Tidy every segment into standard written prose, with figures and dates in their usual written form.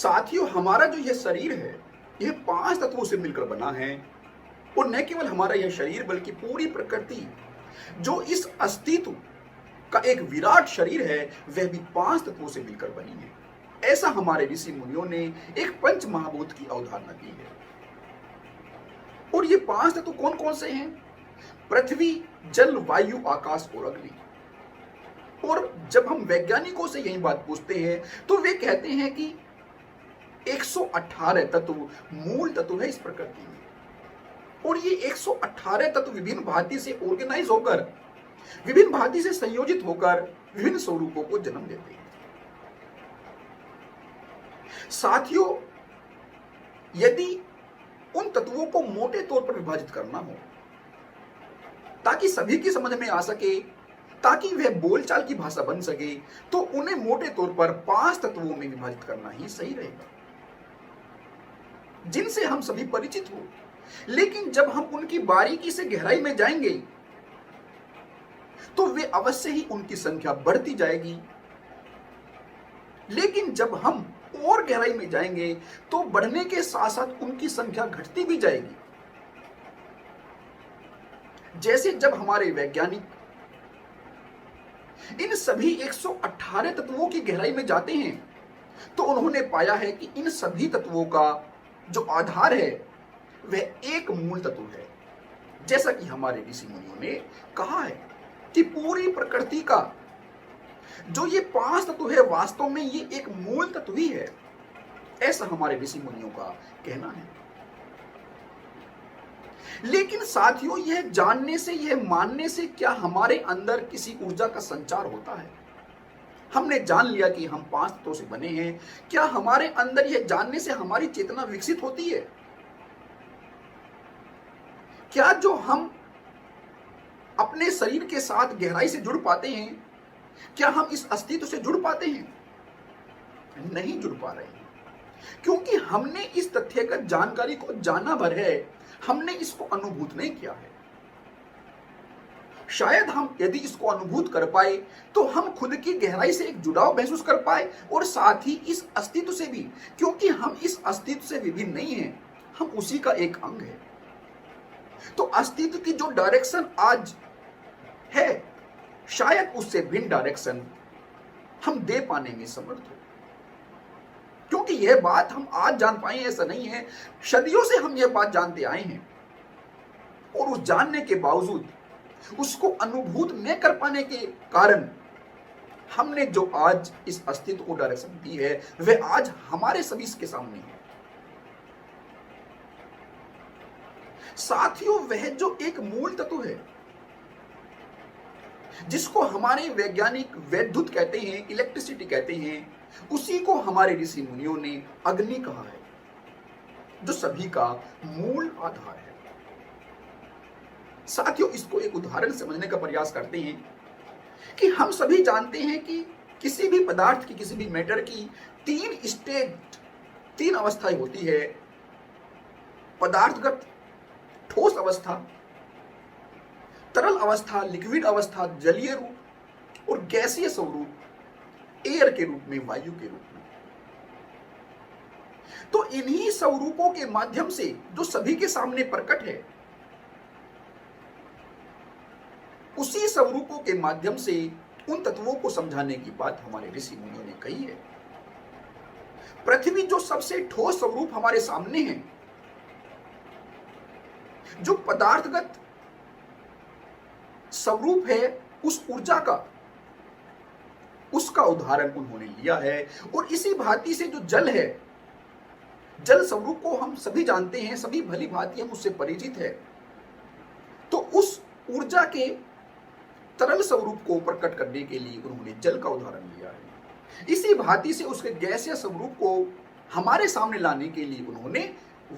साथियों, हमारा जो यह शरीर है, यह 5 तत्वों से मिलकर बना है। और न केवल हमारा यह शरीर बल्कि पूरी प्रकृति जो इस अस्तित्व का एक विराट शरीर है, वह भी 5 तत्वों से मिलकर बनी है। ऐसा हमारे ऋषि मुनियों ने एक पंच महाभूत की अवधारणा दी है। और ये 5 तत्व कौन कौन से हैं? पृथ्वी, जल, वायु, आकाश और अग्नि। और जब हम वैज्ञानिकों से यही बात पूछते हैं तो वे कहते हैं कि 118 तत्व मूल तत्व है इस प्रकृति में। और ये 118 तत्व विभिन्न भांति से ऑर्गेनाइज होकर, विभिन्न भांति से संयोजित होकर विभिन्न स्वरूपों को जन्म देते हैं। साथियों, यदि उन तत्वों को मोटे तौर पर विभाजित करना हो ताकि सभी की समझ में आ सके, ताकि वह बोलचाल की भाषा बन सके, तो उन्हें मोटे तौर पर 5 तत्वों में विभाजित करना ही सही रहेगा, जिनसे हम सभी परिचित हो। लेकिन जब हम उनकी बारीकी से गहराई में जाएंगे तो वे अवश्य ही उनकी संख्या बढ़ती जाएगी। लेकिन जब हम और गहराई में जाएंगे तो बढ़ने के साथ साथ उनकी संख्या घटती भी जाएगी। जैसे जब हमारे वैज्ञानिक इन सभी 118 तत्वों की गहराई में जाते हैं तो उन्होंने पाया है कि इन सभी तत्वों का जो आधार है वह एक मूल तत्व है। जैसा कि हमारे ऋषि मुनियों ने कहा है कि पूरी प्रकृति का जो ये 5 तत्व है, वास्तव में ये एक मूल तत्व ही है। ऐसा हमारे ऋषि मुनियों का कहना है। लेकिन साथियों, यह जानने से, यह मानने से क्या हमारे अंदर किसी ऊर्जा का संचार होता है? हमने जान लिया कि हम 5 तत्वों से बने हैं, क्या हमारे अंदर यह जानने से हमारी चेतना विकसित होती है? क्या जो हम अपने शरीर के साथ गहराई से जुड़ पाते हैं, क्या हम इस अस्तित्व से जुड़ पाते हैं? नहीं जुड़ पा रहे हैं, क्योंकि हमने इस तथ्यगत जानकारी को जाना भर है, हमने इसको अनुभूत नहीं किया है। शायद हम यदि इसको अनुभूत कर पाए तो हम खुद की गहराई से एक जुड़ाव महसूस कर पाए और साथ ही इस अस्तित्व से भी, क्योंकि हम इस अस्तित्व से विभिन्न नहीं हैं, हम उसी का एक अंग है। तो अस्तित्व की जो डायरेक्शन आज है, शायद उससे भिन्न डायरेक्शन हम दे पाने में समर्थ हो। क्योंकि यह बात हम आज जान पाए ऐसा नहीं है, सदियों से हम यह बात जानते आए हैं। और उस जानने के बावजूद उसको अनुभूत न कर पाने के कारण हमने जो आज इस अस्तित्व को डायरेक्शन दी है, वह आज हमारे सभी के सामने है। साथियों, वह जो एक मूल तत्व है जिसको हमारे वैज्ञानिक वैद्युत कहते हैं, इलेक्ट्रिसिटी कहते हैं, उसी को हमारे ऋषि मुनियों ने अग्नि कहा है, जो सभी का मूल आधार है। साथियों, इसको एक उदाहरण समझने का प्रयास करते हैं कि हम सभी जानते हैं कि किसी भी पदार्थ की, किसी भी मैटर की 3 स्टेज, 3 अवस्थाएं होती है। पदार्थगत, ठोस अवस्था, तरल अवस्था, लिक्विड अवस्था, जलीय रूप और गैसीय स्वरूप, एयर के रूप में, वायु के रूप में। तो इन्हीं स्वरूपों के माध्यम से जो सभी के सामने प्रकट है, उसी स्वरूपों के माध्यम से उन तत्वों को समझाने की बात हमारे ऋषि मुनियों ने कही है। पृथ्वी जो सबसे ठोस स्वरूप हमारे सामने है, जो पदार्थगत स्वरूप है, उस ऊर्जा का, उसका उदाहरण उन्होंने लिया है। और इसी भांति से जो जल है, जल स्वरूप को हम सभी जानते हैं, सभी भली भांति हम उससे परिचित है। तो उस ऊर्जा के तरल स्वरूप को प्रकट करने के लिए उन्होंने जल का उदाहरण लिया है। इसी भांति से उसके गैसीय स्वरूप को हमारे सामने लाने के लिए उन्होंने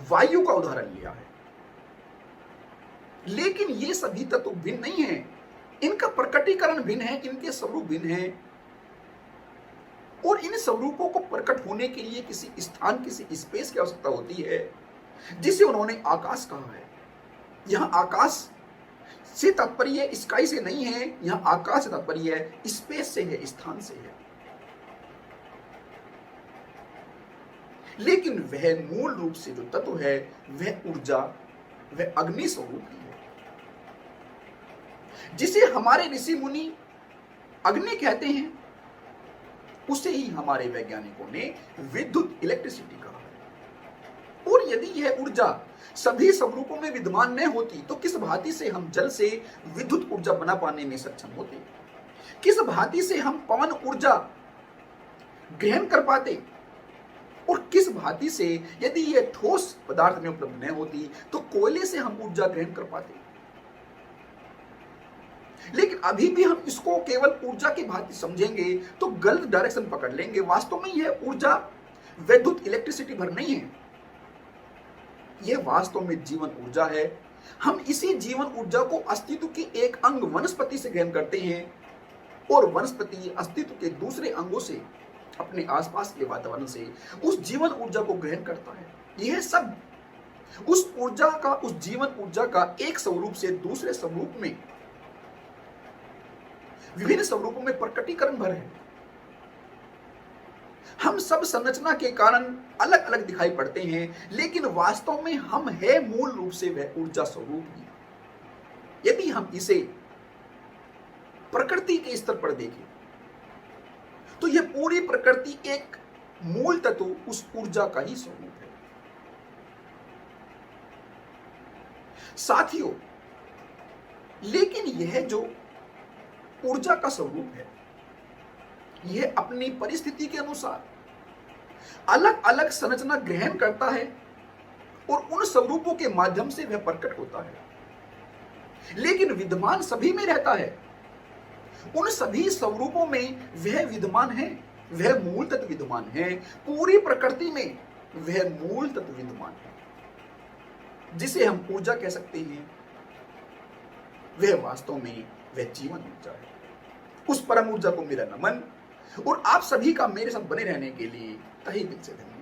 वायु का उदाहरण लिया है। लेकिन ये सभी तत्व भिन्न नहीं है, इनका प्रकटीकरण भिन्न है, इनके स्वरूप भिन्न है। और इन स्वरूपों को प्रकट होने के लिए किसी स्थान, किसी स्पेस की आवश्यकता होती है, जिसे उन्होंने आकाश कहा है। यहां आकाश से तात्पर्य स्काई से नहीं है, यहां आकाश से तात्पर्य स्पेस से है, स्थान से है। लेकिन वह मूल रूप से जो तत्व है वह ऊर्जा, वह अग्नि स्वरूप ही है, जिसे हमारे ऋषि मुनि अग्नि कहते हैं। उसे ही हमारे वैज्ञानिकों ने विद्युत इलेक्ट्रिसिटी कहा है। और यदि यह ऊर्जा सभी स्वरूपों में विद्यमान न होती तो किस भांति से हम जल से विद्युत ऊर्जा बना पाने में सक्षम होते, किस भांति से हम पवन ऊर्जा ग्रहण कर पाते, और किस भांति से यदि यह ठोस पदार्थ में उपलब्ध न होती तो कोयले से हम ऊर्जा ग्रहण कर पाते। लेकिन अभी भी हम इसको केवल ऊर्जा की भांति समझेंगे तो गलत डायरेक्शन पकड़ लेंगे। वास्तव में यह ऊर्जा विद्युत इलेक्ट्रिसिटी भर नहीं है, यह वास्तव में जीवन ऊर्जा है। हम इसी जीवन ऊर्जा को अस्तित्व के एक अंग वनस्पति से ग्रहण करते हैं और वनस्पति अस्तित्व के दूसरे अंगों से, अपने आसपास के वातावरण से उस जीवन ऊर्जा को ग्रहण करता है। यह सब उस ऊर्जा का, उस जीवन ऊर्जा का एक स्वरूप से दूसरे स्वरूप में, विभिन्न स्वरूपों में प्रकटीकरण भर है। हम सब संरचना के कारण अलग अलग दिखाई पड़ते हैं, लेकिन वास्तव में हम है मूल रूप से वह ऊर्जा स्वरूप ही। यदि हम इसे प्रकृति के स्तर पर देखें तो यह पूरी प्रकृति एक मूल तत्व उस ऊर्जा का ही स्वरूप है। साथियों, लेकिन यह जो ऊर्जा का स्वरूप है यह अपनी परिस्थिति के अनुसार अलग अलग संरचना ग्रहण करता है और उन स्वरूपों के माध्यम से वह प्रकट होता है, लेकिन विद्यमान सभी में रहता है। उन सभी स्वरूपों में वह विद्यमान है, वह मूल तत्व विद्यमान है। पूरी प्रकृति में वह मूल तत्व विद्यमान है, जिसे हम ऊर्जा कह सकते हैं। वह वास्तव में वह जीवन ऊर्जा है। उस परम ऊर्जा को मेरा नमन, और आप सभी का मेरे साथ बने रहने के लिए तहे दिल से धन्यवाद।